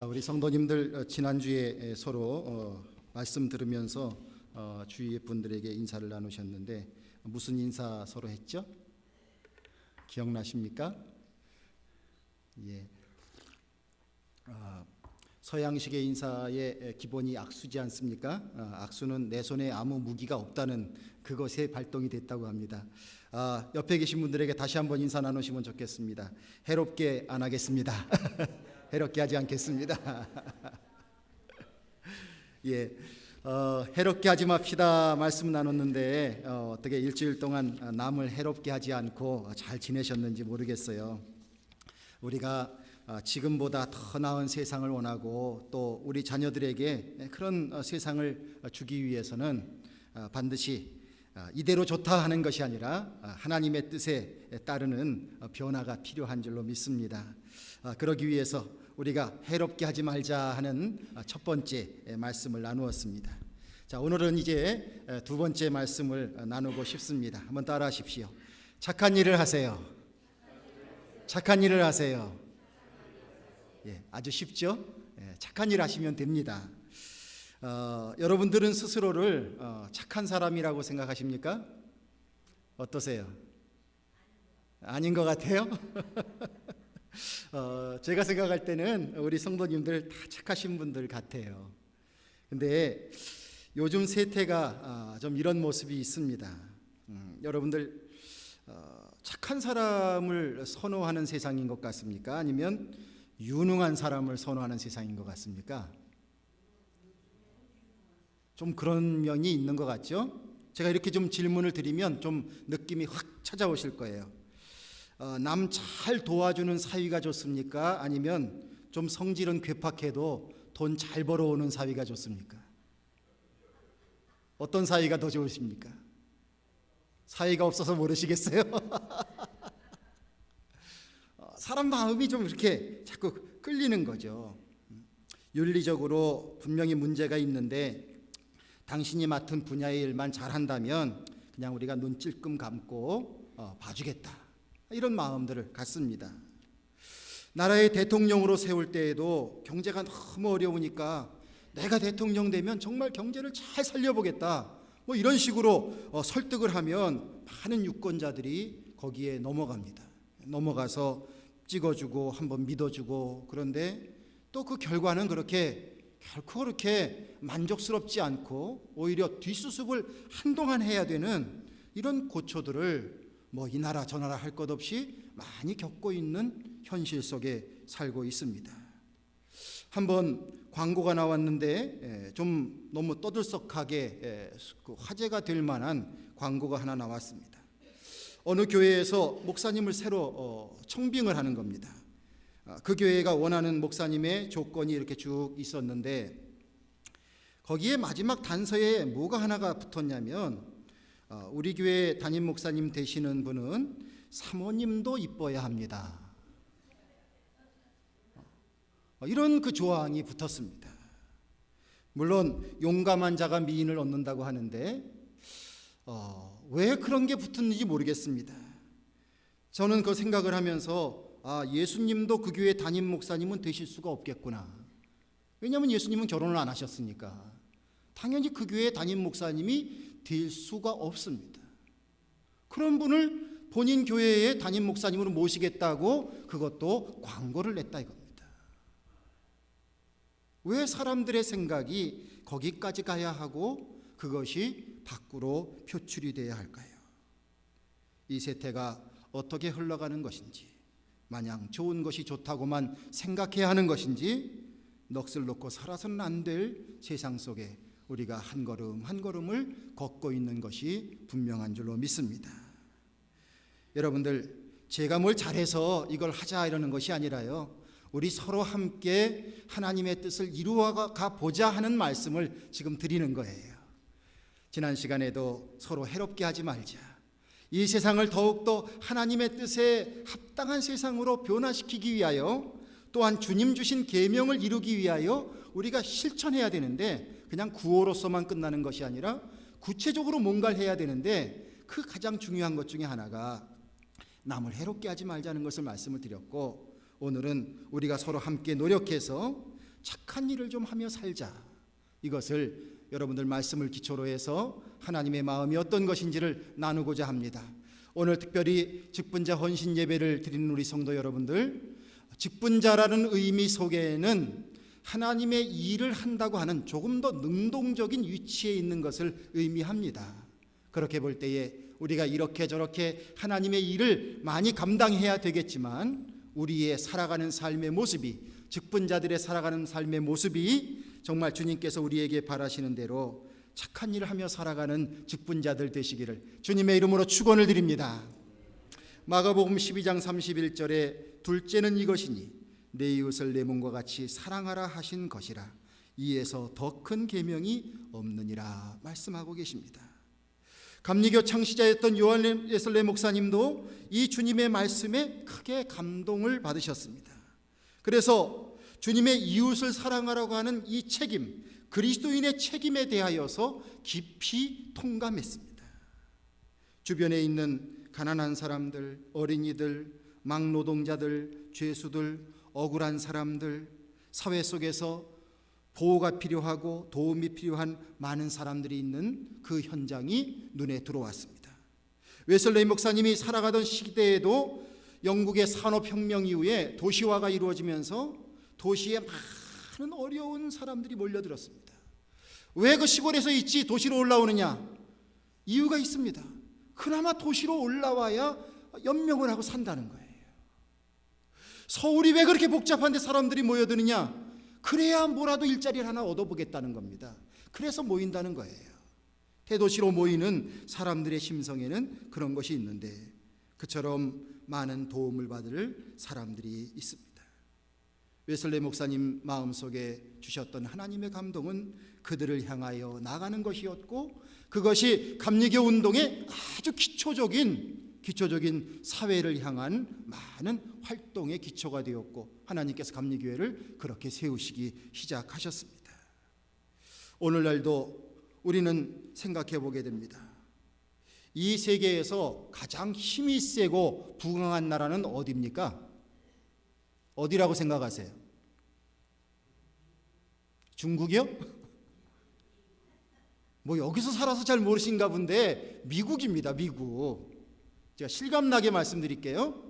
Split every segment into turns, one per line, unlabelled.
우리 성도님들 지난주에 서로 말씀 들으면서 주위의 분들에게 인사를 나누셨는데 무슨 인사 서로 했죠? 기억나십니까? 예. 서양식의 인사의 기본이 악수지 않습니까? 악수는 내 손에 아무 무기가 없다는 그것에 발동이 됐다고 합니다. 옆에 계신 분들에게 다시 한번 인사 나누시면 좋겠습니다. 해롭게 안 하겠습니다. 해롭게 하지 않겠습니다. 예, 해롭게 하지 맙시다 말씀 나눴는데 어떻게 일주일 동안 남을 해롭게 하지 않고 잘 지내셨는지 모르겠어요. 우리가 지금보다 더 나은 세상을 원하고 또 우리 자녀들에게 그런 세상을 주기 위해서는 반드시 이대로 좋다 하는 것이 아니라 하나님의 뜻에 따르는 변화가 필요한 줄로 믿습니다. 그러기 위해서 우리가 해롭게 하지 말자 하는 첫 번째 말씀을 나누었습니다. 자, 오늘은 이제 두 번째 말씀을 나누고 싶습니다. 한번 따라 하십시오. 착한 일을 하세요. 착한 일을 하세요. 예, 아주 쉽죠? 예, 착한 일 하시면 됩니다. 여러분들은 스스로를 착한 사람이라고 생각하십니까? 어떠세요? 아닌 것 같아요? 제가 생각할 때는 우리 성도님들 다 착하신 분들 같아요. 근데 요즘 세태가 좀 이런 모습이 있습니다. 여러분들 착한 사람을 선호하는 세상인 것 같습니까? 아니면 유능한 사람을 선호하는 세상인 것 같습니까? 좀 그런 면이 있는 것 같죠? 제가 이렇게 좀 질문을 드리면 좀 느낌이 확 찾아오실 거예요. 남 잘 도와주는 사위가 좋습니까? 아니면 좀 성질은 괴팍해도 돈 잘 벌어오는 사위가 좋습니까? 어떤 사위가 더 좋으십니까? 사위가 없어서 모르시겠어요? 사람 마음이 좀 이렇게 자꾸 끌리는 거죠. 윤리적으로 분명히 문제가 있는데 당신이 맡은 분야의 일만 잘한다면 그냥 우리가 눈 찔끔 감고 봐주겠다, 이런 마음들을 갖습니다. 나라의 대통령으로 세울 때에도 경제가 너무 어려우니까 내가 대통령 되면 정말 경제를 잘 살려보겠다, 뭐 이런 식으로 설득을 하면 많은 유권자들이 거기에 넘어갑니다. 넘어가서 찍어주고 한번 믿어주고, 그런데 또 그 결과는 결코 그렇게 만족스럽지 않고 오히려 뒷수습을 한동안 해야 되는 이런 고초들을 이 나라 저 나라 할 것 없이 많이 겪고 있는 현실 속에 살고 있습니다. 한번 광고가 나왔는데 좀 너무 떠들썩하게 화제가 될 만한 광고가 하나 나왔습니다. 어느 교회에서 목사님을 새로 청빙을 하는 겁니다. 그 교회가 원하는 목사님의 조건이 이렇게 쭉 있었는데 거기에 마지막 단서에 뭐가 하나가 붙었냐면 우리 교회 담임 목사님 되시는 분은 사모님도 이뻐야 합니다. 이런 그 조항이 붙었습니다. 물론 용감한 자가 미인을 얻는다고 하는데 왜 그런 게 붙었는지 모르겠습니다. 저는 그 생각을 하면서 예수님도 그 교회 담임 목사님은 되실 수가 없겠구나. 왜냐하면 예수님은 결혼을 안 하셨으니까 당연히 그 교회 담임 목사님이 될 수가 없습니다. 그런 분을 본인 교회의 담임 목사님으로 모시겠다고 그것도 광고를 냈다 이겁니다. 왜 사람들의 생각이 거기까지 가야 하고 그것이 밖으로 표출이 돼야 할까요? 이 세태가 어떻게 흘러가는 것인지, 마냥 좋은 것이 좋다고만 생각해야 하는 것인지, 넋을 놓고 살아서는 안 될 세상 속에 우리가 한 걸음 한 걸음을 걷고 있는 것이 분명한 줄로 믿습니다. 여러분들, 제가 뭘 잘해서 이걸 하자 이러는 것이 아니라요, 우리 서로 함께 하나님의 뜻을 이루어가 보자 하는 말씀을 지금 드리는 거예요. 지난 시간에도 서로 해롭게 하지 말자, 이 세상을 더욱더 하나님의 뜻에 합당한 세상으로 변화시키기 위하여, 또한 주님 주신 계명을 이루기 위하여 우리가 실천해야 되는데 그냥 구호로서만 끝나는 것이 아니라 구체적으로 뭔가를 해야 되는데 그 가장 중요한 것 중에 하나가 남을 해롭게 하지 말자는 것을 말씀을 드렸고, 오늘은 우리가 서로 함께 노력해서 착한 일을 좀 하며 살자. 이것을 여러분들 말씀을 기초로 해서 하나님의 마음이 어떤 것인지를 나누고자 합니다. 오늘 특별히 직분자 헌신 예배를 드리는 우리 성도 여러분들, 직분자라는 의미 속에는 하나님의 일을 한다고 하는 조금 더 능동적인 위치에 있는 것을 의미합니다. 그렇게 볼 때에 우리가 이렇게 저렇게 하나님의 일을 많이 감당해야 되겠지만 우리의 살아가는 삶의 모습이, 직분자들의 살아가는 삶의 모습이 정말 주님께서 우리에게 바라시는 대로 착한 일을 하며 살아가는 직분자들 되시기를 주님의 이름으로 축원을 드립니다. 마가복음 12장 31절에 둘째는 이것이니 내 이웃을 내 몸과 같이 사랑하라 하신 것이라 이에서 더 큰 계명이 없느니라 말씀하고 계십니다. 감리교 창시자였던 요한 웨슬레 목사님도 이 주님의 말씀에 크게 감동을 받으셨습니다. 그래서 주님의 이웃을 사랑하라고 하는 이 책임, 그리스도인의 책임에 대하여서 깊이 통감했습니다. 주변에 있는 가난한 사람들, 어린이들, 막노동자들, 죄수들, 억울한 사람들, 사회 속에서 보호가 필요하고 도움이 필요한 많은 사람들이 있는 그 현장이 눈에 들어왔습니다. 웨슬레이 목사님이 살아가던 시대에도 영국의 산업혁명 이후에 도시화가 이루어지면서 도시에 많은 어려운 사람들이 몰려들었습니다. 왜 그 시골에서 있지 도시로 올라오느냐? 이유가 있습니다. 그나마 도시로 올라와야 연명을 하고 산다는 거예요. 서울이 왜 그렇게 복잡한데 사람들이 모여드느냐? 그래야 뭐라도 일자리를 하나 얻어보겠다는 겁니다. 그래서 모인다는 거예요. 대도시로 모이는 사람들의 심성에는 그런 것이 있는데 그처럼 많은 도움을 받을 사람들이 있습니다. 웨슬레이 목사님 마음속에 주셨던 하나님의 감동은 그들을 향하여 나가는 것이었고 그것이 감리교 운동의 아주 기초적인 사회를 향한 많은 활동의 기초가 되었고 하나님께서 감리교회를 그렇게 세우시기 시작하셨습니다. 오늘날도 우리는 생각해 보게 됩니다. 이 세계에서 가장 힘이 세고 부강한 나라는 어디입니까? 어디라고 생각하세요? 중국이요? 뭐 여기서 살아서 잘 모르신가 본데 미국입니다. 미국. 제가 실감나게 말씀드릴게요.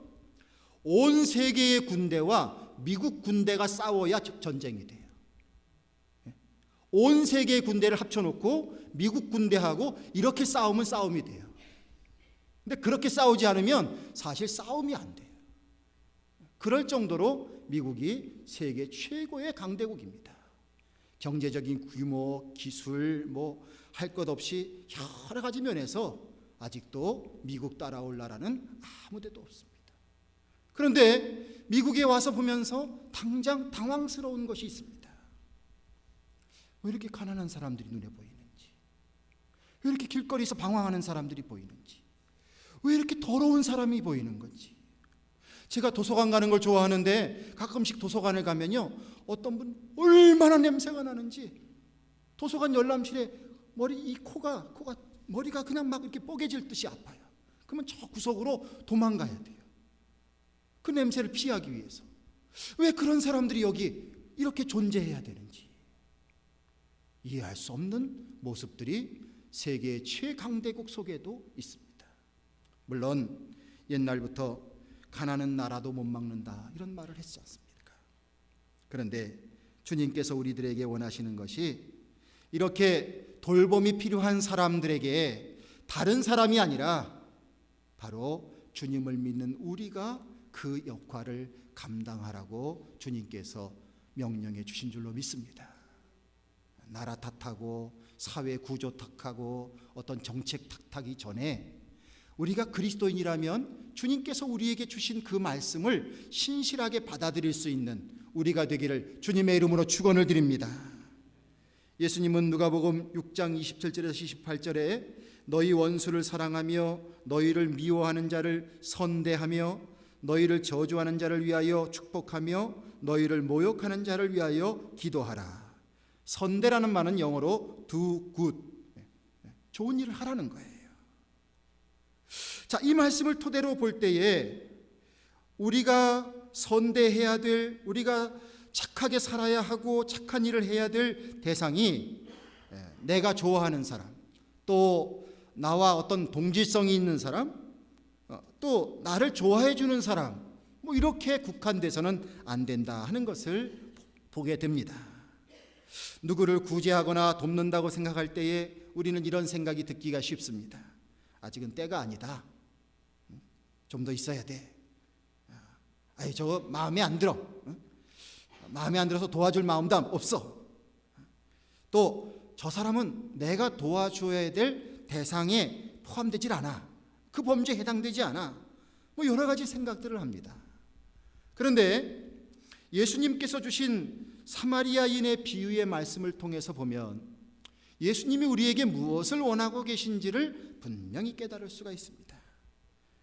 온 세계의 군대와 미국 군대가 싸워야 전쟁이 돼요. 온 세계의 군대를 합쳐놓고 미국 군대하고 이렇게 싸우면 싸움이 돼요. 근데 그렇게 싸우지 않으면 사실 싸움이 안 돼요. 그럴 정도로 미국이 세계 최고의 강대국입니다. 경제적인 규모, 기술 뭐 할 것 없이 여러 가지 면에서 아직도 미국 따라올 나라는 아무 데도 없습니다. 그런데 미국에 와서 보면서 당장 당황스러운 것이 있습니다. 왜 이렇게 가난한 사람들이 눈에 보이는지, 왜 이렇게 길거리에서 방황하는 사람들이 보이는지, 왜 이렇게 더러운 사람이 보이는 건지. 제가 도서관 가는 걸 좋아하는데 가끔씩 도서관을 가면요, 어떤 분 얼마나 냄새가 나는지 도서관 열람실에 머리가 그냥 막 이렇게 뽀개질 듯이 아파요. 그러면 저 구석으로 도망가야 돼요. 그 냄새를 피하기 위해서. 왜 그런 사람들이 여기 이렇게 존재해야 되는지 이해할 수 없는 모습들이 세계의 최강대국 속에도 있습니다. 물론 옛날부터 가난한 나라도 못 막는다 이런 말을 했지 않습니까? 그런데 주님께서 우리들에게 원하시는 것이 이렇게 돌봄이 필요한 사람들에게 다른 사람이 아니라 바로 주님을 믿는 우리가 그 역할을 감당하라고 주님께서 명령해 주신 줄로 믿습니다. 나라 탓하고 사회 구조 탓하고 어떤 정책 탓하기 전에 우리가 그리스도인이라면 주님께서 우리에게 주신 그 말씀을 신실하게 받아들일 수 있는 우리가 되기를 주님의 이름으로 축원을 드립니다. 예수님은 누가복음 6장 27절에서 28절에 너희 원수를 사랑하며 너희를 미워하는 자를 선대하며 너희를 저주하는 자를 위하여 축복하며 너희를 모욕하는 자를 위하여 기도하라. 선대라는 말은 영어로 do good, 좋은 일을 하라는 거예요. 자, 이 말씀을 토대로 볼 때에 우리가 선대해야 될, 우리가 착하게 살아야 하고 착한 일을 해야 될 대상이 내가 좋아하는 사람, 또 나와 어떤 동질성이 있는 사람, 또 나를 좋아해 주는 사람, 뭐 이렇게 국한돼서는 안 된다 하는 것을 보게 됩니다. 누구를 구제하거나 돕는다고 생각할 때에 우리는 이런 생각이 듣기가 쉽습니다. 아직은 때가 아니다. 좀 더 있어야 돼. 아이, 저거 마음에 안 들어. 마음에 안 들어서 도와줄 마음도 없어. 또 저 사람은 내가 도와줘야 될 대상에 포함되질 않아. 그 범죄에 해당되지 않아. 뭐 여러 가지 생각들을 합니다. 그런데 예수님께서 주신 사마리아인의 비유의 말씀을 통해서 보면 예수님이 우리에게 무엇을 원하고 계신지를 분명히 깨달을 수가 있습니다.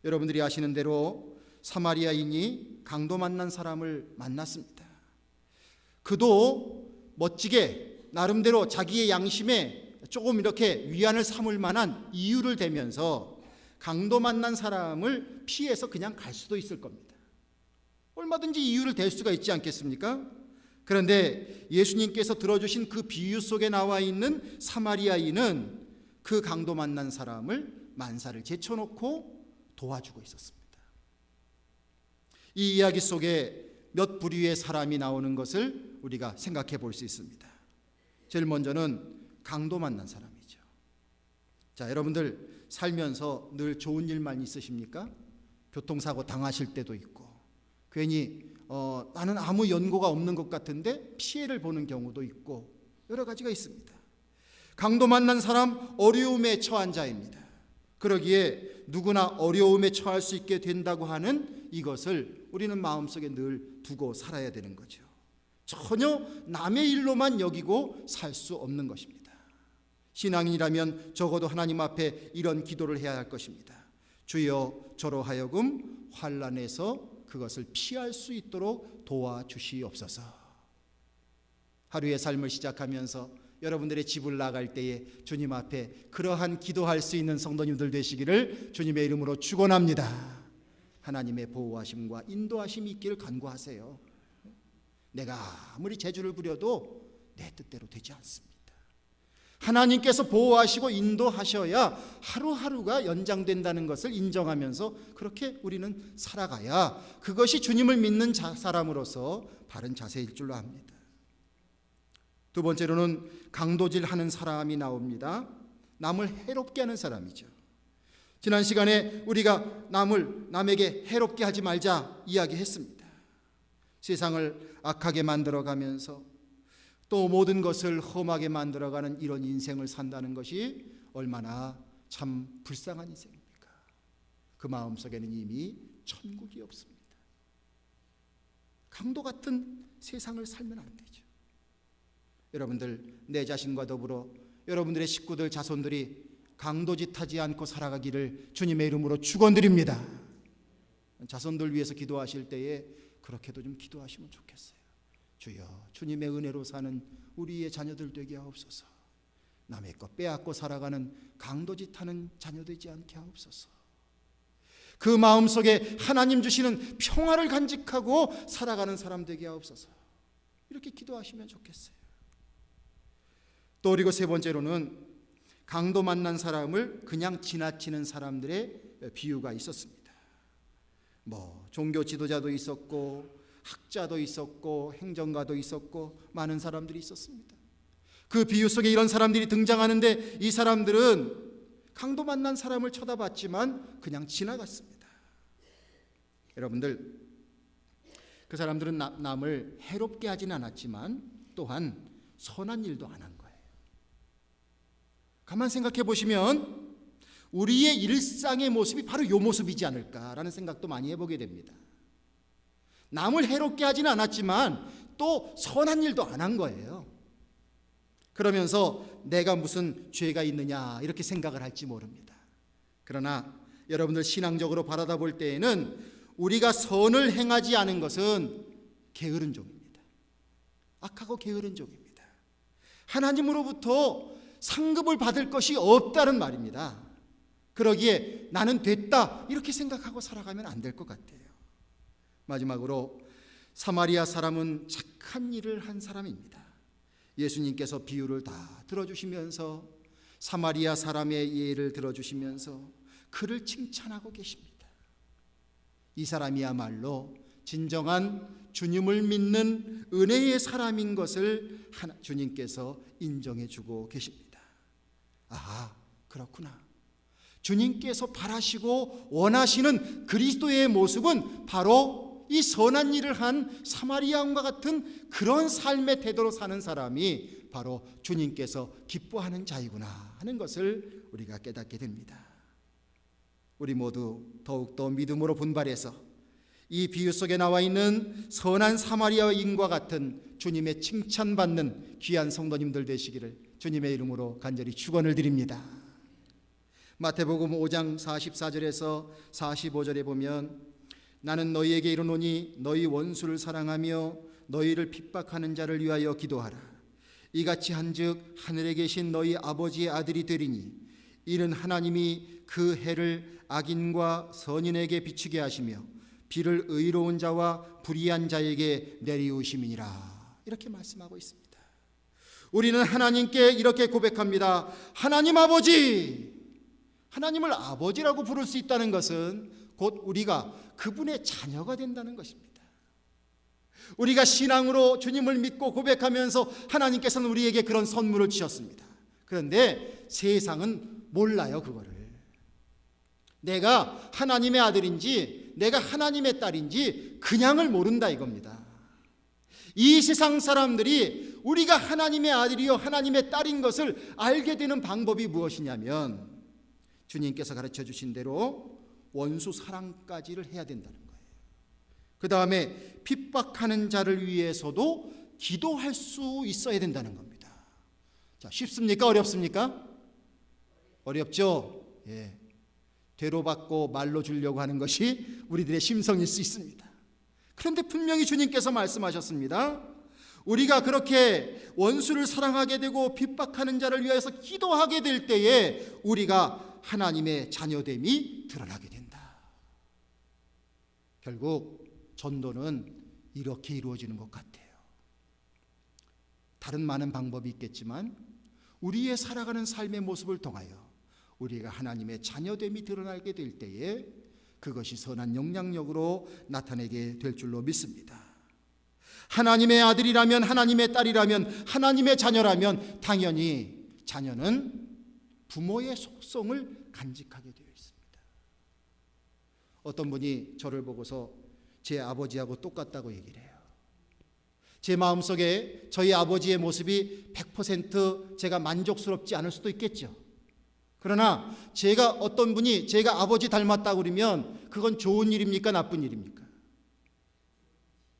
여러분들이 아시는 대로 사마리아인이 강도 만난 사람을 만났습니다. 그도 멋지게 나름대로 자기의 양심에 조금 이렇게 위안을 삼을 만한 이유를 대면서 강도 만난 사람을 피해서 그냥 갈 수도 있을 겁니다. 얼마든지 이유를 댈 수가 있지 않겠습니까? 그런데 예수님께서 들어주신 그 비유 속에 나와 있는 사마리아인은 그 강도 만난 사람을 만사를 제쳐놓고 도와주고 있었습니다. 이 이야기 속에 몇 부류의 사람이 나오는 것을 우리가 생각해 볼 수 있습니다. 제일 먼저는 강도 만난 사람이죠. 자, 여러분들 살면서 늘 좋은 일만 있으십니까? 교통사고 당하실 때도 있고, 괜히 나는 아무 연고가 없는 것 같은데 피해를 보는 경우도 있고, 여러 가지가 있습니다. 강도 만난 사람 어려움에 처한 자입니다. 그러기에 누구나 어려움에 처할 수 있게 된다고 하는 이것을 우리는 마음속에 늘 두고 살아야 되는 거죠. 전혀 남의 일로만 여기고 살 수 없는 것입니다. 신앙인이라면 적어도 하나님 앞에 이런 기도를 해야 할 것입니다. 주여, 저로 하여금 환난에서 그것을 피할 수 있도록 도와주시옵소서. 하루의 삶을 시작하면서 여러분들의 집을 나갈 때에 주님 앞에 그러한 기도할 수 있는 성도님들 되시기를 주님의 이름으로 축원합니다. 하나님의 보호하심과 인도하심이 있기를 간구하세요. 내가 아무리 재주를 부려도 내 뜻대로 되지 않습니다. 하나님께서 보호하시고 인도하셔야 하루하루가 연장된다는 것을 인정하면서 그렇게 우리는 살아가야 그것이 주님을 믿는 사람으로서 바른 자세일 줄로 압니다. 두 번째로는 강도질하는 사람이 나옵니다. 남을 해롭게 하는 사람이죠. 지난 시간에 우리가 남에게 해롭게 하지 말자 이야기했습니다. 세상을 악하게 만들어가면서 또 모든 것을 험하게 만들어가는 이런 인생을 산다는 것이 얼마나 참 불쌍한 인생입니까? 그 마음속에는 이미 천국이 없습니다. 강도 같은 세상을 살면 안 되죠. 여러분들, 내 자신과 더불어 여러분들의 식구들, 자손들이 강도짓하지 않고 살아가기를 주님의 이름으로 축원드립니다. 자손들 위해서 기도하실 때에 그렇게도 좀 기도하시면 좋겠어요. 주여, 주님의 은혜로 사는 우리의 자녀들 되게 하옵소서. 남의 것 빼앗고 살아가는 강도짓하는 자녀 되지 않게 하옵소서. 그 마음속에 하나님 주시는 평화를 간직하고 살아가는 사람 되게 하옵소서. 이렇게 기도하시면 좋겠어요. 또 그리고 세 번째로는 강도 만난 사람을 그냥 지나치는 사람들의 비유가 있었습니다. 종교 지도자도 있었고 학자도 있었고 행정가도 있었고 많은 사람들이 있었습니다. 그 비유 속에 이런 사람들이 등장하는데 이 사람들은 강도 만난 사람을 쳐다봤지만 그냥 지나갔습니다. 여러분들, 그 사람들은 남을 해롭게 하진 않았지만 또한 선한 일도 안 한 거예요. 가만 생각해 보시면 우리의 일상의 모습이 바로 이 모습이지 않을까라는 생각도 많이 해보게 됩니다. 남을 해롭게 하지는 않았지만 또 선한 일도 안 한 거예요. 그러면서 내가 무슨 죄가 있느냐 이렇게 생각을 할지 모릅니다. 그러나 여러분들 신앙적으로 바라다 볼 때에는 우리가 선을 행하지 않은 것은 게으른 종입니다. 악하고 게으른 종입니다. 하나님으로부터 상급을 받을 것이 없다는 말입니다. 그러기에 나는 됐다 이렇게 생각하고 살아가면 안 될 것 같아요. 마지막으로 사마리아 사람은 착한 일을 한 사람입니다. 예수님께서 비유를 다 들어주시면서 사마리아 사람의 예를 들어주시면서 그를 칭찬하고 계십니다. 이 사람이야말로 진정한 주님을 믿는 은혜의 사람인 것을 주님께서 인정해 주고 계십니다. 아, 그렇구나. 주님께서 바라시고 원하시는 그리스도의 모습은 바로 이 선한 일을 한 사마리아인과 같은 그런 삶의 태도로 사는 사람이 바로 주님께서 기뻐하는 자이구나 하는 것을 우리가 깨닫게 됩니다. 우리 모두 더욱더 믿음으로 분발해서 이 비유 속에 나와 있는 선한 사마리아인과 같은 주님의 칭찬받는 귀한 성도님들 되시기를 주님의 이름으로 간절히 축원을 드립니다. 마태복음 5장 44절에서 45절에 보면 나는 너희에게 이르노니 너희 원수를 사랑하며 너희를 핍박하는 자를 위하여 기도하라. 이같이 한즉 하늘에 계신 너희 아버지의 아들이 되리니 이는 하나님이 그 해를 악인과 선인에게 비추게 하시며 비를 의로운 자와 불의한 자에게 내리우심이니라. 이렇게 말씀하고 있습니다. 우리는 하나님께 이렇게 고백합니다. 하나님 아버지. 하나님을 아버지라고 부를 수 있다는 것은 곧 우리가 그분의 자녀가 된다는 것입니다. 우리가 신앙으로 주님을 믿고 고백하면서 하나님께서는 우리에게 그런 선물을 주셨습니다. 그런데 세상은 몰라요, 그거를. 내가 하나님의 아들인지 내가 하나님의 딸인지 그냥을 모른다 이겁니다. 이 세상 사람들이 우리가 하나님의 아들이요 하나님의 딸인 것을 알게 되는 방법이 무엇이냐면 주님께서 가르쳐 주신 대로 원수 사랑까지를 해야 된다는 거예요. 그 다음에 핍박하는 자를 위해서도 기도할 수 있어야 된다는 겁니다. 자, 쉽습니까? 어렵습니까? 어렵죠? 예. 되로 받고 말로 주려고 하는 것이 우리들의 심성일 수 있습니다. 그런데 분명히 주님께서 말씀하셨습니다. 우리가 그렇게 원수를 사랑하게 되고 핍박하는 자를 위해서 기도하게 될 때에 우리가 하나님의 자녀됨이 드러나게 된다. 결국 전도는 이렇게 이루어지는 것 같아요. 다른 많은 방법이 있겠지만 우리의 살아가는 삶의 모습을 통하여 우리가 하나님의 자녀됨이 드러나게 될 때에 그것이 선한 영향력으로 나타내게 될 줄로 믿습니다. 하나님의 아들이라면, 하나님의 딸이라면, 하나님의 자녀라면 당연히 자녀는 부모의 속성을 간직하게 되어 있습니다. 어떤 분이 저를 보고서 제 아버지하고 똑같다고 얘기를 해요. 제 마음속에 저희 아버지의 모습이 100% 제가 만족스럽지 않을 수도 있겠죠. 그러나 제가 어떤 분이 제가 아버지 닮았다고 그러면 그건 좋은 일입니까? 나쁜 일입니까?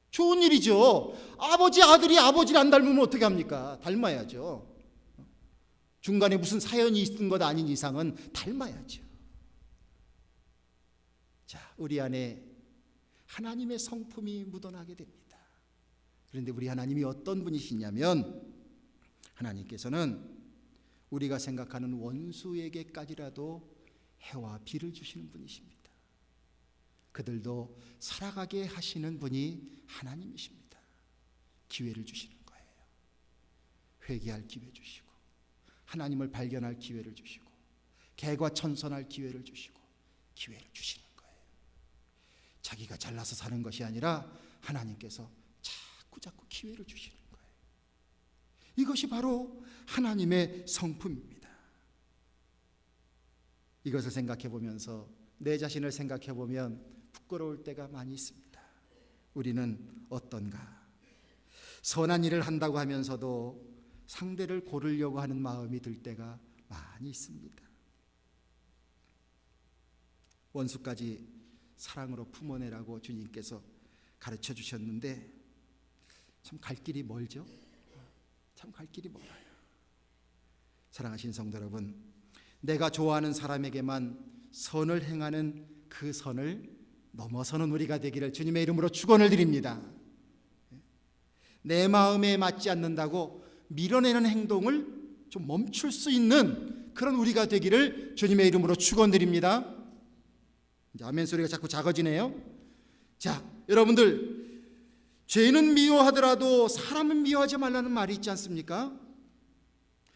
좋은 일이죠. 아버지 아들이 아버지를 안 닮으면 어떻게 합니까? 닮아야죠. 중간에 무슨 사연이 있는 것 아닌 이상은 닮아야죠. 자, 우리 안에 하나님의 성품이 묻어나게 됩니다. 그런데 우리 하나님이 어떤 분이시냐면 하나님께서는 우리가 생각하는 원수에게까지라도 해와 비를 주시는 분이십니다. 그들도 살아가게 하시는 분이 하나님이십니다. 기회를 주시는 거예요. 회개할 기회 주시고 하나님을 발견할 기회를 주시고 개과천선할 기회를 주시고 기회를 주시는 거예요. 자기가 잘나서 사는 것이 아니라 하나님께서 자꾸 기회를 주시는 거예요. 이것이 바로 하나님의 성품입니다. 이것을 생각해 보면서 내 자신을 생각해 보면 부끄러울 때가 많이 있습니다. 우리는 어떤가? 선한 일을 한다고 하면서도 상대를 고르려고 하는 마음이 들 때가 많이 있습니다. 원수까지 사랑으로 품어내라고 주님께서 가르쳐 주셨는데 참 갈 길이 멀죠? 참 갈 길이 멀어요. 사랑하신 성도 여러분, 내가 좋아하는 사람에게만 선을 행하는 그 선을 넘어서는 우리가 되기를 주님의 이름으로 축원을 드립니다. 내 마음에 맞지 않는다고 밀어내는 행동을 좀 멈출 수 있는 그런 우리가 되기를 주님의 이름으로 축원드립니다. 이제 아멘 소리가 자꾸 작아지네요. 자, 여러분들 죄는 미워하더라도 사람은 미워하지 말라는 말이 있지 않습니까?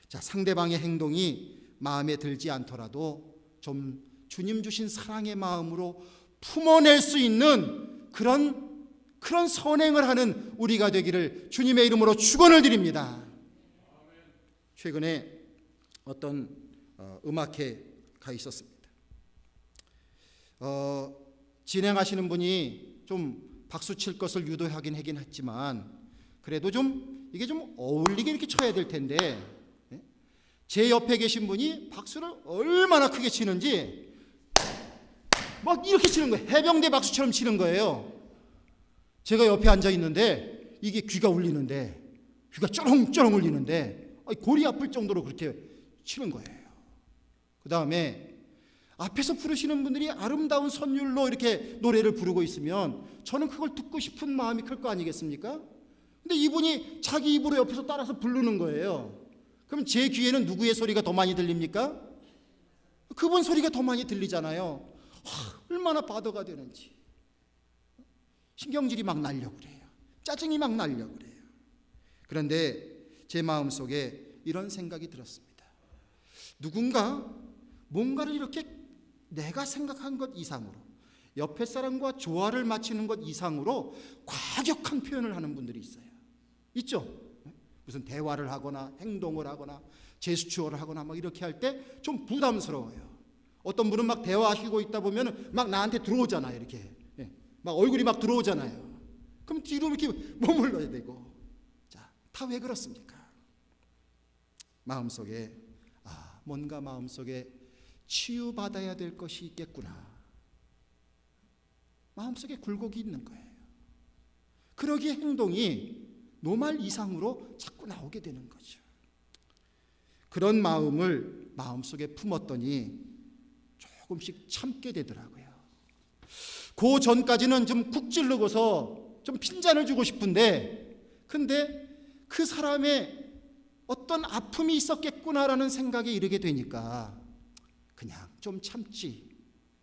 자, 상대방의 행동이 마음에 들지 않더라도 좀 주님 주신 사랑의 마음으로 품어낼 수 있는 그런 선행을 하는 우리가 되기를 주님의 이름으로 축원을 드립니다. 최근에 어떤 음악회가 있었습니다. 진행하시는 분이 좀 박수 칠 것을 유도하긴 했지만 그래도 이게 좀 어울리게 이렇게 쳐야 될 텐데, 제 옆에 계신 분이 박수를 얼마나 크게 치는지 막 이렇게 치는 거예요. 해병대 박수처럼 치는 거예요. 제가 옆에 앉아 있는데 이게 귀가 울리는데, 귀가 쩌렁쩌렁 울리는데 골이 아플 정도로 그렇게 치는 거예요. 그 다음에 앞에서 부르시는 분들이 아름다운 선율로 이렇게 노래를 부르고 있으면 저는 그걸 듣고 싶은 마음이 클 거 아니겠습니까? 근데 이분이 자기 입으로 옆에서 따라서 부르는 거예요. 그럼 제 귀에는 누구의 소리가 더 많이 들립니까? 그분 소리가 더 많이 들리잖아요. 얼마나 바더가 되는지. 신경질이 막 나려고 그래요. 짜증이 막 나려고 그래요. 그런데 제 마음속에 이런 생각이 들었습니다. 누군가 뭔가를 이렇게 내가 생각한 것 이상으로, 옆에 사람과 조화를 맞추는 것 이상으로 과격한 표현을 하는 분들이 있어요. 있죠? 무슨 대화를 하거나 행동을 하거나 제스처를 하거나 막 이렇게 할 때 좀 부담스러워요. 어떤 분은 막 대화하시고 있다 보면 막 나한테 들어오잖아요. 이렇게 막 얼굴이 막 들어오잖아요. 그럼 뒤로 이렇게 머물러야 되고. 자, 다 왜 그렇습니까? 마음속에 뭔가 마음속에 치유받아야 될 것이 있겠구나. 마음속에 굴곡이 있는 거예요. 그러기에 행동이 노말 이상으로 자꾸 나오게 되는 거죠. 그런 마음을 마음속에 품었더니 조금씩 참게 되더라고요. 그 전까지는 좀 쿡 찌르고서 좀 핀잔을 주고 싶은데, 근데 그 사람의 어떤 아픔이 있었겠구나라는 생각에 이르게 되니까 그냥 좀 참지,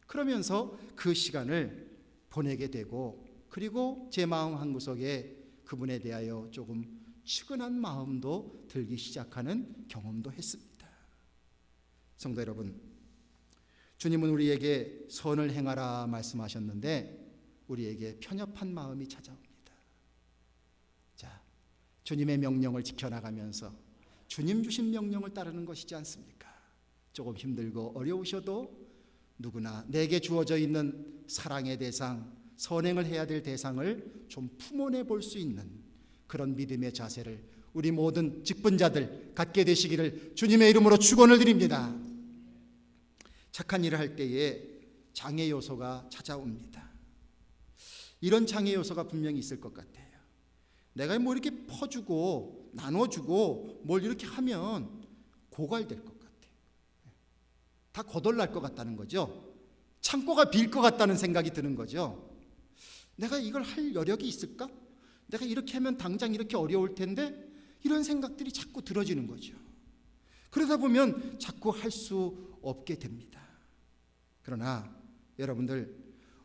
그러면서 그 시간을 보내게 되고, 그리고 제 마음 한구석에 그분에 대하여 조금 측은한 마음도 들기 시작하는 경험도 했습니다. 성도 여러분, 주님은 우리에게 선을 행하라 말씀하셨는데 우리에게 편협한 마음이 찾아옵니다. 자, 주님의 명령을 지켜나가면서 주님 주신 명령을 따르는 것이지 않습니까? 조금 힘들고 어려우셔도 누구나 내게 주어져 있는 사랑의 대상, 선행을 해야 될 대상을 좀 품어내 볼 수 있는 그런 믿음의 자세를 우리 모든 직분자들 갖게 되시기를 주님의 이름으로 축원을 드립니다. 착한 일을 할 때에 장애 요소가 찾아옵니다. 이런 장애 요소가 분명히 있을 것 같아요. 내가 뭐 이렇게 퍼주고 나눠주고 뭘 이렇게 하면 고갈될 것 같아요. 다 거덜날 것 같다는 거죠. 창고가 빌 것 같다는 생각이 드는 거죠. 내가 이걸 할 여력이 있을까? 내가 이렇게 하면 당장 이렇게 어려울 텐데, 이런 생각들이 자꾸 들어지는 거죠. 그러다 보면 자꾸 할 수 없게 됩니다. 그러나 여러분들,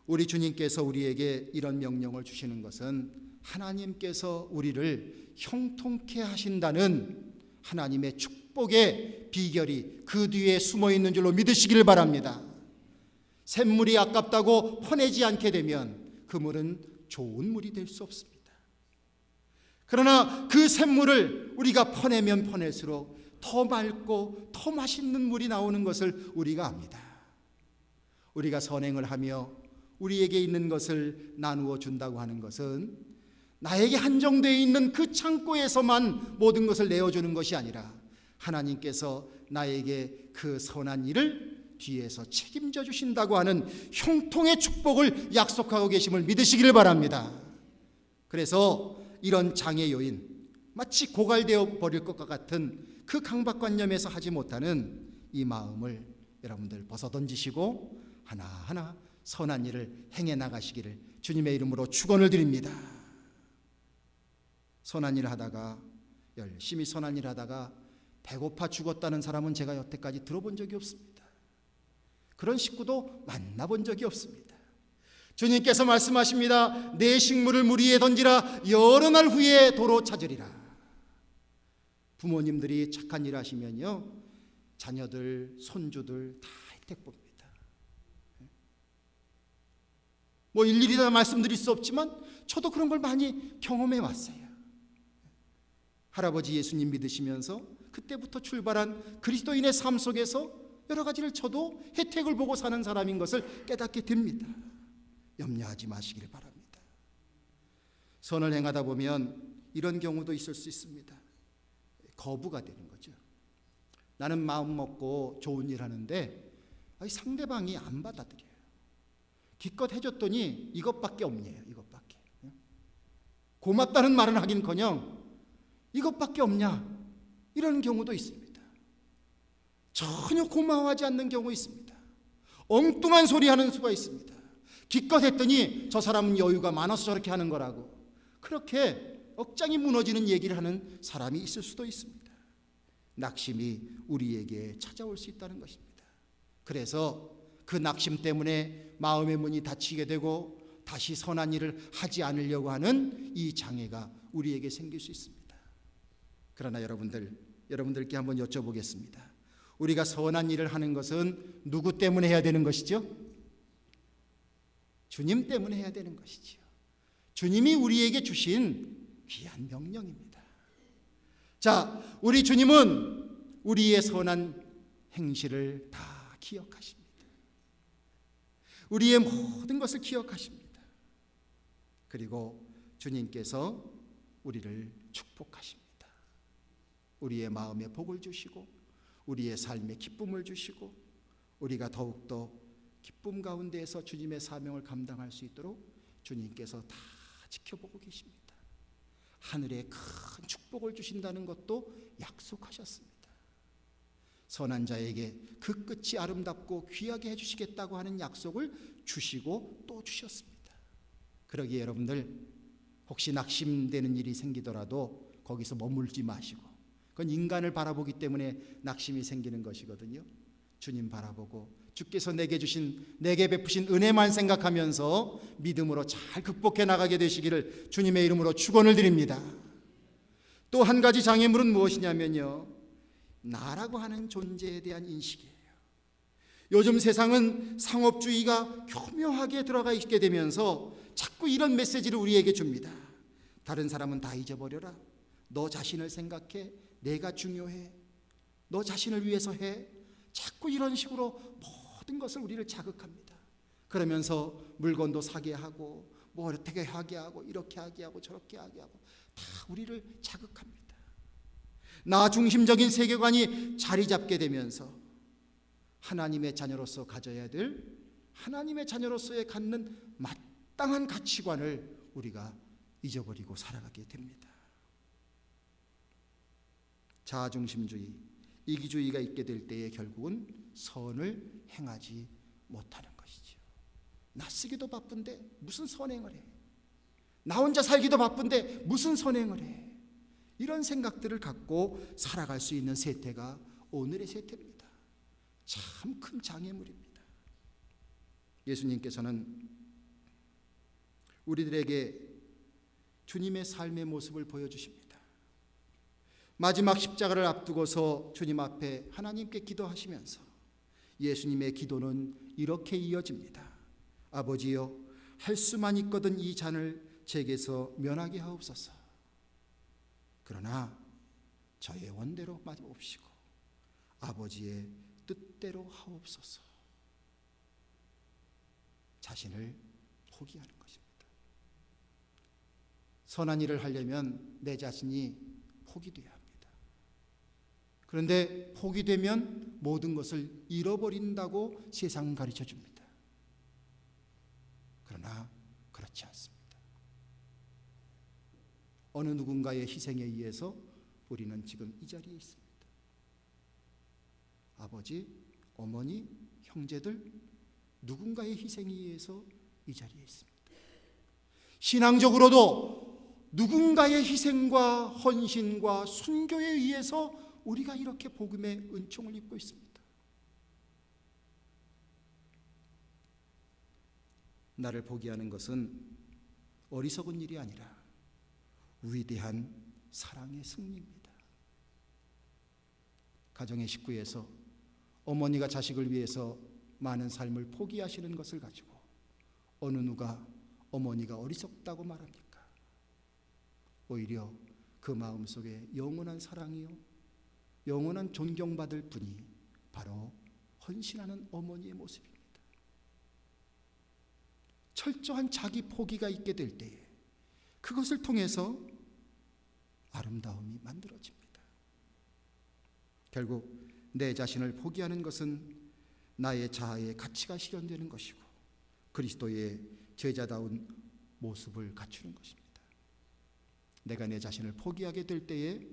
우리 주님께서 우리에게 이런 명령을 주시는 것은 하나님께서 우리를 형통케 하신다는 하나님의 축복의 비결이 그 뒤에 숨어 있는 줄로 믿으시길 바랍니다. 샘물이 아깝다고 퍼내지 않게 되면 그 물은 좋은 물이 될 수 없습니다. 그러나 그 샘물을 우리가 퍼내면 퍼낼수록 더 맑고 더 맛있는 물이 나오는 것을 우리가 압니다. 우리가 선행을 하며 우리에게 있는 것을 나누어 준다고 하는 것은 나에게 한정되어 있는 그 창고에서만 모든 것을 내어주는 것이 아니라 하나님께서 나에게 그 선한 일을 뒤에서 책임져 주신다고 하는 형통의 축복을 약속하고 계심을 믿으시기를 바랍니다. 그래서 이런 장애 요인, 마치 고갈되어 버릴 것과 같은 그 강박관념에서 하지 못하는 이 마음을 여러분들 벗어던지시고 하나하나 선한 일을 행해 나가시기를 주님의 이름으로 축원을 드립니다. 선한 일을 하다가, 열심히 선한 일을 하다가 배고파 죽었다는 사람은 제가 여태까지 들어본 적이 없습니다. 그런 식구도 만나본 적이 없습니다. 주님께서 말씀하십니다. 내 식물을 물 위에 던지라. 여러 날 후에 도로 찾으리라. 부모님들이 착한 일 하시면요, 자녀들, 손주들 다 혜택 봅니다. 뭐 일일이 다 말씀드릴 수 없지만 저도 그런 걸 많이 경험해 왔어요. 할아버지 예수님 믿으시면서 그때부터 출발한 그리스도인의 삶 속에서 여러 가지를 저도 혜택을 보고 사는 사람인 것을 깨닫게 됩니다. 염려하지 마시길 바랍니다. 선을 행하다 보면 이런 경우도 있을 수 있습니다. 거부가 되는 거죠. 나는 마음 먹고 좋은 일 하는데 상대방이 안 받아들여요. 기껏 해줬더니 이것밖에 없네요. 이것밖에. 고맙다는 말은 하긴커녕 이것밖에 없냐, 이런 경우도 있습니다. 전혀 고마워하지 않는 경우 있습니다. 엉뚱한 소리 하는 수가 있습니다. 기껏 했더니 저 사람은 여유가 많아서 저렇게 하는 거라고, 그렇게 억장이 무너지는 얘기를 하는 사람이 있을 수도 있습니다. 낙심이 우리에게 찾아올 수 있다는 것입니다. 그래서 그 낙심 때문에 마음의 문이 닫히게 되고 다시 선한 일을 하지 않으려고 하는 이 장애가 우리에게 생길 수 있습니다. 그러나 여러분들께 한번 여쭤보겠습니다. 우리가 선한 일을 하는 것은 누구 때문에 해야 되는 것이죠? 주님 때문에 해야 되는 것이지요. 주님이 우리에게 주신 귀한 명령입니다. 자, 우리 주님은 우리의 선한 행실을 다 기억하십니다. 우리의 모든 것을 기억하십니다. 그리고 주님께서 우리를 축복하십니다. 우리의 마음에 복을 주시고 우리의 삶에 기쁨을 주시고 우리가 더욱더 기쁨 가운데에서 주님의 사명을 감당할 수 있도록 주님께서 다 지켜보고 계십니다. 하늘에 큰 축복을 주신다는 것도 약속하셨습니다. 선한 자에게 그 끝이 아름답고 귀하게 해주시겠다고 하는 약속을 주시고 또 주셨습니다. 그러기에 여러분들, 혹시 낙심되는 일이 생기더라도 거기서 머물지 마시고, 그건 인간을 바라보기 때문에 낙심이 생기는 것이거든요. 주님 바라보고 주께서 내게 베푸신 은혜만 생각하면서 믿음으로 잘 극복해 나가게 되시기를 주님의 이름으로 축원을 드립니다. 또 한 가지 장애물은 무엇이냐면요, 나라고 하는 존재에 대한 인식이에요. 요즘 세상은 상업주의가 교묘하게 들어가 있게 되면서 자꾸 이런 메시지를 우리에게 줍니다. 다른 사람은 다 잊어버려라. 너 자신을 생각해. 내가 중요해. 너 자신을 위해서 해. 자꾸 이런 식으로 모든 것을 우리를 자극합니다. 그러면서 물건도 사게 하고 뭐 어떻게 하게 하고 이렇게 하게 하고 저렇게 하게 하고 다 우리를 자극합니다. 나 중심적인 세계관이 자리 잡게 되면서 하나님의 자녀로서 가져야 될, 하나님의 자녀로서의 갖는 마땅한 가치관을 우리가 잊어버리고 살아가게 됩니다. 자아중심주의, 이기주의가 있게 될 때에 결국은 선을 행하지 못하는 것이죠. 나 쓰기도 바쁜데 무슨 선행을 해? 나 혼자 살기도 바쁜데 무슨 선행을 해? 이런 생각들을 갖고 살아갈 수 있는 세태가 오늘의 세태입니다. 참 큰 장애물입니다. 예수님께서는 우리들에게 주님의 삶의 모습을 보여주십니다. 마지막 십자가를 앞두고서 주님 앞에 하나님께 기도하시면서 예수님의 기도는 이렇게 이어집니다. 아버지여, 할 수만 있거든 이 잔을 제게서 면하게 하옵소서. 그러나 저의 원대로 마옵시고 아버지의 뜻대로 하옵소서. 자신을 포기하는 것입니다. 선한 일을 하려면 내 자신이 포기돼야 합니다. 그런데 포기되면 모든 것을 잃어버린다고 세상은 가르쳐 줍니다. 그러나 그렇지 않습니다. 어느 누군가의 희생에 의해서 우리는 지금 이 자리에 있습니다. 아버지, 어머니, 형제들, 누군가의 희생에 의해서 이 자리에 있습니다. 신앙적으로도 누군가의 희생과 헌신과 순교에 의해서 우리가 이렇게 복음의 은총을 입고 있습니다. 나를 포기하는 것은 어리석은 일이 아니라 위대한 사랑의 승리입니다. 가정의 식구에서 어머니가 자식을 위해서 많은 삶을 포기하시는 것을 가지고 어느 누가 어머니가 어리석다고 말합니까? 오히려 그 마음속에 영원한 사랑이요 영원한 존경받을 분이 바로 헌신하는 어머니의 모습입니다. 철저한 자기 포기가 있게 될 때에 그것을 통해서 아름다움이 만들어집니다. 결국 내 자신을 포기하는 것은 나의 자아의 가치가 실현되는 것이고 그리스도의 제자다운 모습을 갖추는 것입니다. 내가 내 자신을 포기하게 될 때에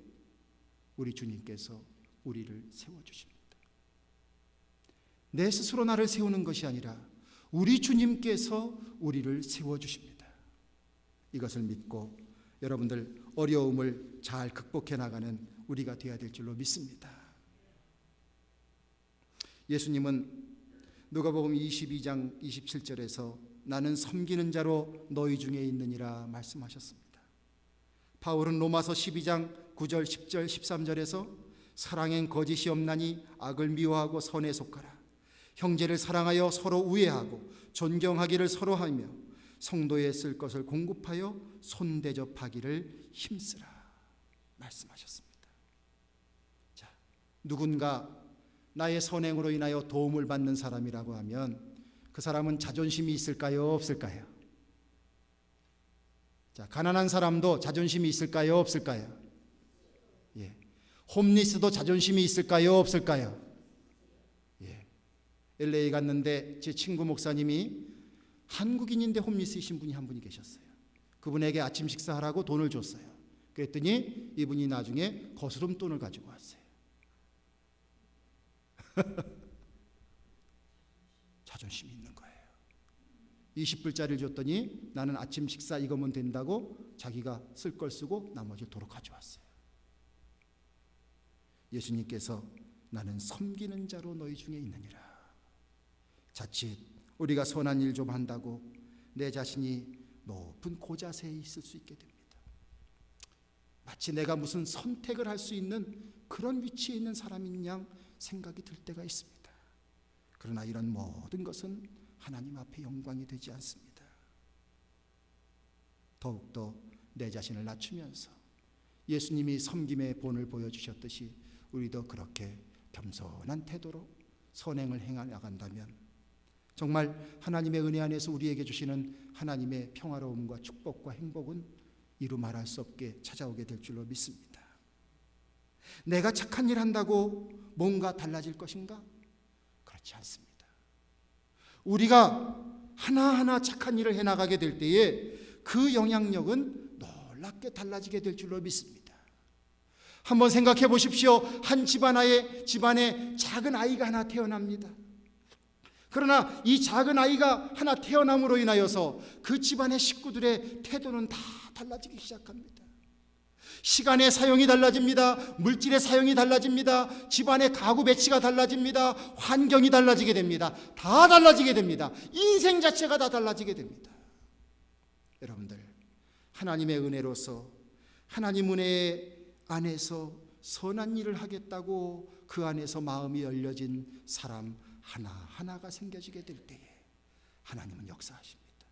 우리 주님께서 우리를 세워주십니다. 내 스스로 나를 세우는 것이 아니라 우리 주님께서 우리를 세워주십니다. 이것을 믿고 여러분들 어려움을 잘 극복해 나가는 우리가 되어야 될 줄로 믿습니다. 예수님은 누가복음 22장 27절에서 나는 섬기는 자로 너희 중에 있느니라 말씀하셨습니다. 바울은 로마서 12장 9절 10절 13절에서 사랑엔 거짓이 없나니 악을 미워하고 선에 속하라. 형제를 사랑하여 서로 우애하고 존경하기를 서로 하며 성도에 쓸 것을 공급하여 손대접하기를 힘쓰라 말씀하셨습니다. 자, 누군가 나의 선행으로 인하여 도움을 받는 사람이라고 하면 그 사람은 자존심이 있을까요? 없을까요? 자, 가난한 사람도 자존심이 있을까요? 없을까요? 예. 홈리스도 자존심이 있을까요? 없을까요? 예. LA 갔는데 제 친구 목사님이 한국인인데 홈리스이신 분이 한 분이 계셨어요. 그분에게 아침 식사하라고 돈을 줬어요. 그랬더니 이분이 나중에 거스름 돈을 가지고 왔어요. 자존심이 있는 거예요. 20불짜리를 줬더니 나는 아침 식사 이거면 된다고 자기가 쓸 걸 쓰고 나머지를 도로 가져왔어요. 예수님께서 나는 섬기는 자로 너희 중에 있느니라. 자칫 우리가 선한 일 좀 한다고 내 자신이 높은 고자세에 있을 수 있게 됩니다. 마치 내가 무슨 선택을 할 수 있는 그런 위치에 있는 사람인 양 생각이 들 때가 있습니다. 그러나 이런 모든 것은 하나님 앞에 영광이 되지 않습니다. 더욱더 내 자신을 낮추면서 예수님이 섬김의 본을 보여주셨듯이 우리도 그렇게 겸손한 태도로 선행을 행해 나간다면 정말 하나님의 은혜 안에서 우리에게 주시는 하나님의 평화로움과 축복과 행복은 이루 말할 수 없게 찾아오게 될 줄로 믿습니다. 내가 착한 일 한다고 뭔가 달라질 것인가? 그렇지 않습니다. 우리가 하나하나 착한 일을 해나가게 될 때에 그 영향력은 놀랍게 달라지게 될 줄로 믿습니다. 한번 생각해 보십시오. 한 집안에 작은 아이가 하나 태어납니다. 그러나 이 작은 아이가 하나 태어남으로 인하여서 그 집안의 식구들의 태도는 다 달라지기 시작합니다. 시간의 사용이 달라집니다. 물질의 사용이 달라집니다. 집안의 가구 배치가 달라집니다. 환경이 달라지게 됩니다. 다 달라지게 됩니다. 인생 자체가 다 달라지게 됩니다. 여러분들, 하나님의 은혜로서 하나님 은혜 안에서 선한 일을 하겠다고 그 안에서 마음이 열려진 사람 하나하나가 생겨지게 될 때에 하나님은 역사하십니다.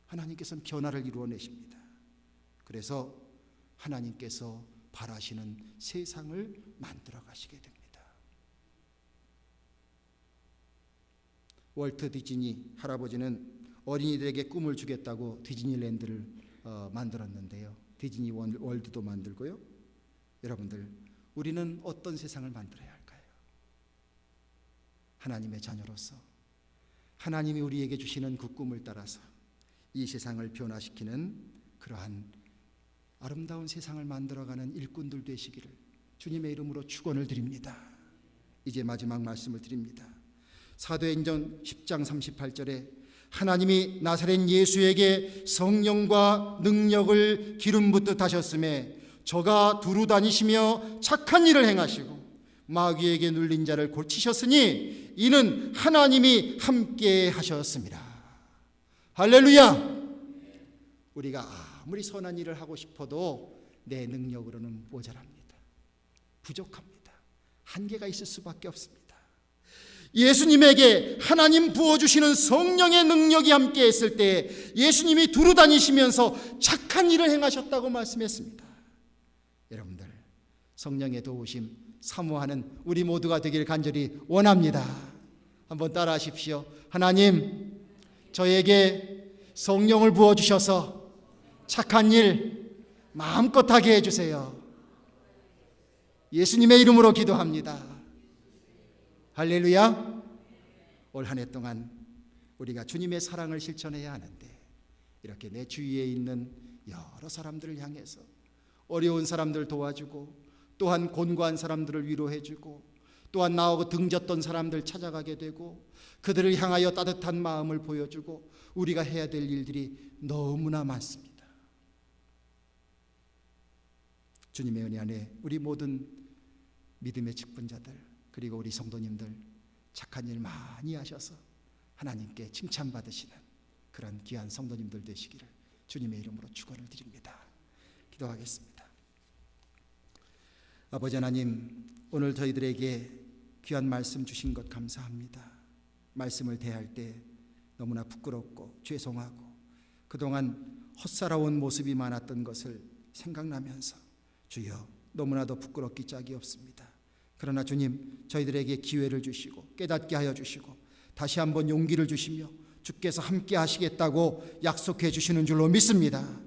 하나님께서는 변화를 이루어내십니다. 그래서 하나님께서 바라시는 세상을 만들어 가시게 됩니다. 월트 디즈니 할아버지는 어린이들에게 꿈을 주겠다고 디즈니랜드를 만들었는데요. 디즈니 월드도 만들고요. 여러분들, 우리는 어떤 세상을 만들어야 할까요? 하나님의 자녀로서 하나님이 우리에게 주시는 그 꿈을 따라서 이 세상을 변화시키는 그러한 아름다운 세상을 만들어가는 일꾼들 되시기를 주님의 이름으로 축원을 드립니다. 이제 마지막 말씀을 드립니다. 사도행전 10장 38절에 하나님이 나사렛 예수에게 성령과 능력을 기름 붓듯 하셨음에 저가 두루 다니시며 착한 일을 행하시고 마귀에게 눌린 자를 고치셨으니 이는 하나님이 함께 하셨습니다. 할렐루야. 우리가 아무리 선한 일을 하고 싶어도 내 능력으로는 모자랍니다. 부족합니다. 한계가 있을 수밖에 없습니다. 예수님에게 하나님 부어주시는 성령의 능력이 함께 했을 때 예수님이 두루 다니시면서 착한 일을 행하셨다고 말씀했습니다. 여러분들, 성령의 도우심 사모하는 우리 모두가 되길 간절히 원합니다. 한번 따라 하십시오. 하나님, 저에게 성령을 부어주셔서 착한 일 마음껏 하게 해주세요. 예수님의 이름으로 기도합니다. 할렐루야. 올 한 해 동안 우리가 주님의 사랑을 실천해야 하는데 이렇게 내 주위에 있는 여러 사람들을 향해서 어려운 사람들 도와주고 또한 곤고한 사람들을 위로해주고 또한 나하고 등졌던 사람들 찾아가게 되고 그들을 향하여 따뜻한 마음을 보여주고 우리가 해야 될 일들이 너무나 많습니다. 주님의 은혜 안에 우리 모든 믿음의 직분자들 그리고 우리 성도님들 착한 일 많이 하셔서 하나님께 칭찬받으시는 그런 귀한 성도님들 되시기를 주님의 이름으로 축원을 드립니다. 기도하겠습니다. 아버지 하나님, 오늘 저희들에게 귀한 말씀 주신 것 감사합니다. 말씀을 대할 때 너무나 부끄럽고 죄송하고 그동안 헛살아온 모습이 많았던 것을 생각나면서 주여 너무나도 부끄럽기 짝이 없습니다. 그러나 주님, 저희들에게 기회를 주시고 깨닫게 하여 주시고 다시 한번 용기를 주시며 주께서 함께 하시겠다고 약속해 주시는 줄로 믿습니다.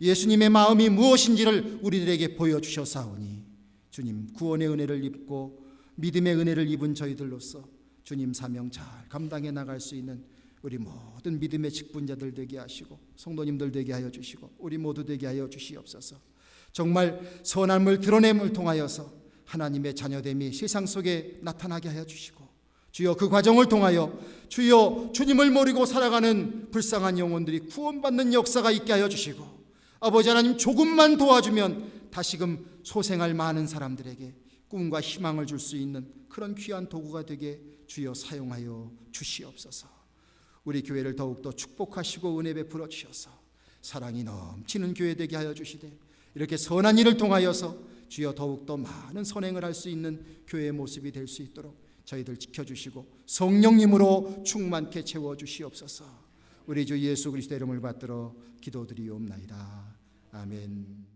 예수님의 마음이 무엇인지를 우리들에게 보여주셔사오니 주님, 구원의 은혜를 입고 믿음의 은혜를 입은 저희들로서 주님 사명 잘 감당해 나갈 수 있는 우리 모든 믿음의 직분자들 되게 하시고 성도님들 되게 하여 주시고 우리 모두 되게 하여 주시옵소서. 정말 선함을 드러냄을 통하여서 하나님의 자녀됨이 세상 속에 나타나게 하여 주시고 주여 그 과정을 통하여 주여 주님을 모르고 살아가는 불쌍한 영혼들이 구원받는 역사가 있게 하여 주시고 아버지 하나님, 조금만 도와주면 다시금 소생할 많은 사람들에게 꿈과 희망을 줄 수 있는 그런 귀한 도구가 되게 주여 사용하여 주시옵소서. 우리 교회를 더욱더 축복하시고 은혜 베풀어 주셔서 사랑이 넘치는 교회 되게 하여 주시되 이렇게 선한 일을 통하여서 주여 더욱더 많은 선행을 할 수 있는 교회의 모습이 될 수 있도록 저희들 지켜주시고 성령님으로 충만케 채워주시옵소서. 우리 주 예수 그리스도 이름을 받들어 기도드리옵나이다. 아멘.